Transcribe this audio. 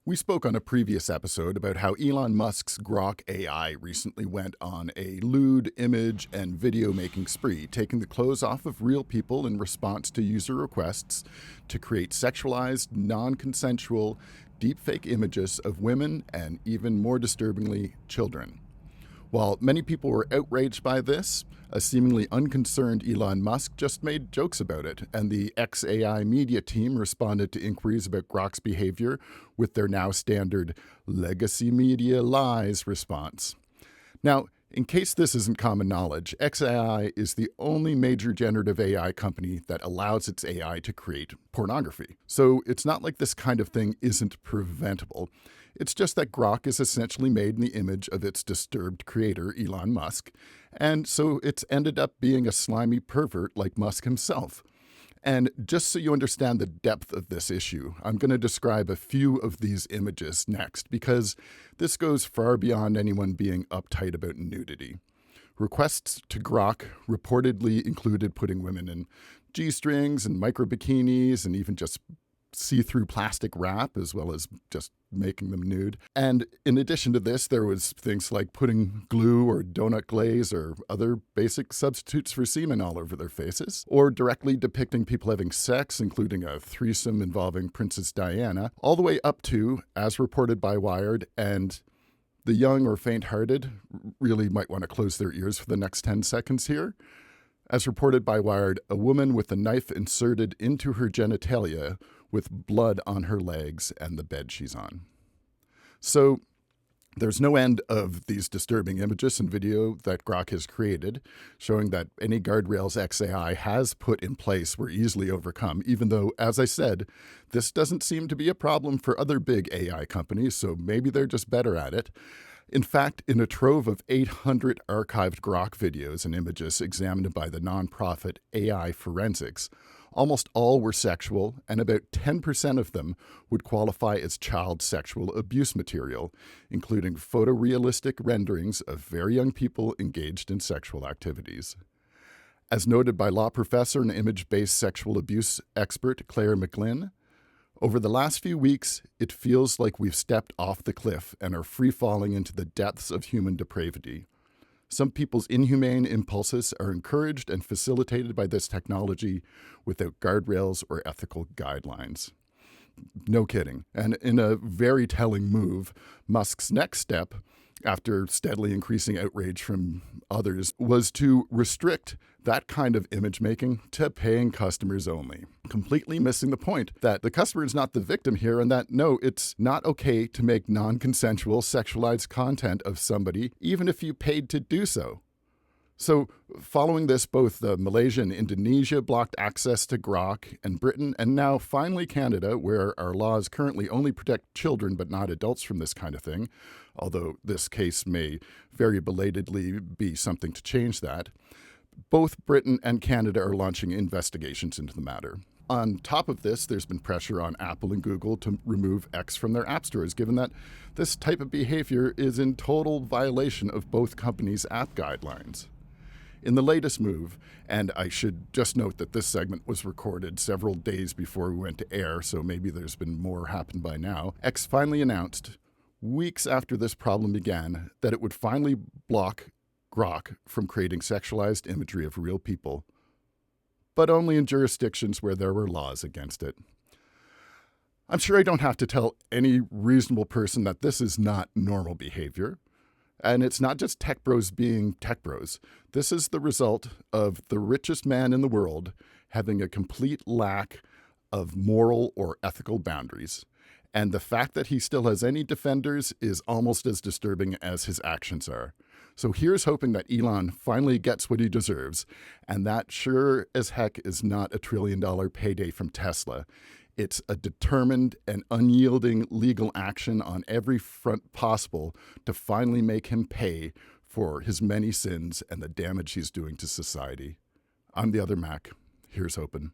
We spoke on a previous episode about how Elon Musk's Grok AI recently went on a lewd image and video making spree, taking the clothes off of real people in response to user requests to create sexualized, non-consensual, deepfake images of women and, even more disturbingly, children. While many people were outraged by this, a seemingly unconcerned Elon Musk just made jokes about it, and the XAI media team responded to inquiries about Grok's behavior with their now standard legacy media lies response. Now, in case this isn't common knowledge, XAI is the only major generative AI company that allows its AI to create pornography. So it's not like this kind of thing isn't preventable. It's just that Grok is essentially made in the image of its disturbed creator, Elon Musk, and so it's ended up being a slimy pervert like Musk himself. And just so you understand the depth of this issue, I'm going to describe a few of these images next, because this goes far beyond anyone being uptight about nudity. Requests to Grok reportedly included putting women in G-strings and micro bikinis and even just see-through plastic wrap, as well as just making them nude. And in addition to this, there was things like putting glue or donut glaze or other basic substitutes for semen all over their faces, or directly depicting people having sex, including a threesome involving Princess Diana, all the way up to, as reported by Wired, and the young or faint-hearted really might want to close their ears for the next 10 seconds here. As reported by Wired, a woman with a knife inserted into her genitalia with blood on her legs and the bed she's on. So there's no end of these disturbing images and video that Grok has created, showing that any guardrails XAI has put in place were easily overcome, even though, as I said, this doesn't seem to be a problem for other big AI companies, so maybe they're just better at it. In fact, in a trove of 800 archived Grok videos and images examined by the nonprofit AI Forensics, almost all were sexual, and about 10% of them would qualify as child sexual abuse material, including photorealistic renderings of very young people engaged in sexual activities. As noted by law professor and image-based sexual abuse expert Claire McGlynn, over the last few weeks, it feels like we've stepped off the cliff and are free-falling into the depths of human depravity. Some people's inhumane impulses are encouraged and facilitated by this technology without guardrails or ethical guidelines. No kidding. And in a very telling move, Musk's next step, after steadily increasing outrage from others, was to restrict that kind of image making to paying customers only, completely missing the point that the customer is not the victim here, and that no, it's not okay to make non-consensual sexualized content of somebody, even if you paid to do so. So following this, both Malaysia and Indonesia blocked access to Grok, and Britain, and now finally Canada, where our laws currently only protect children but not adults from this kind of thing, although this case may very belatedly be something to change that. Both Britain and Canada are launching investigations into the matter. On top of this, there's been pressure on Apple and Google to remove X from their app stores, given that this type of behavior is in total violation of both companies' app guidelines. In the latest move, and I should just note that this segment was recorded several days before we went to air, so maybe there's been more happened by now, X finally announced, weeks after this problem began, that it would finally block Grok from creating sexualized imagery of real people, but only in jurisdictions where there were laws against it. I'm sure I don't have to tell any reasonable person that this is not normal behavior. And it's not just tech bros being tech bros. This is the result of the richest man in the world having a complete lack of moral or ethical boundaries. And the fact that he still has any defenders is almost as disturbing as his actions are. So here's hoping that Elon finally gets what he deserves, and that sure as heck is not a $1 trillion payday from Tesla. It's a determined and unyielding legal action on every front possible to finally make him pay for his many sins and the damage he's doing to society. I'm the other Mac. Here's hoping.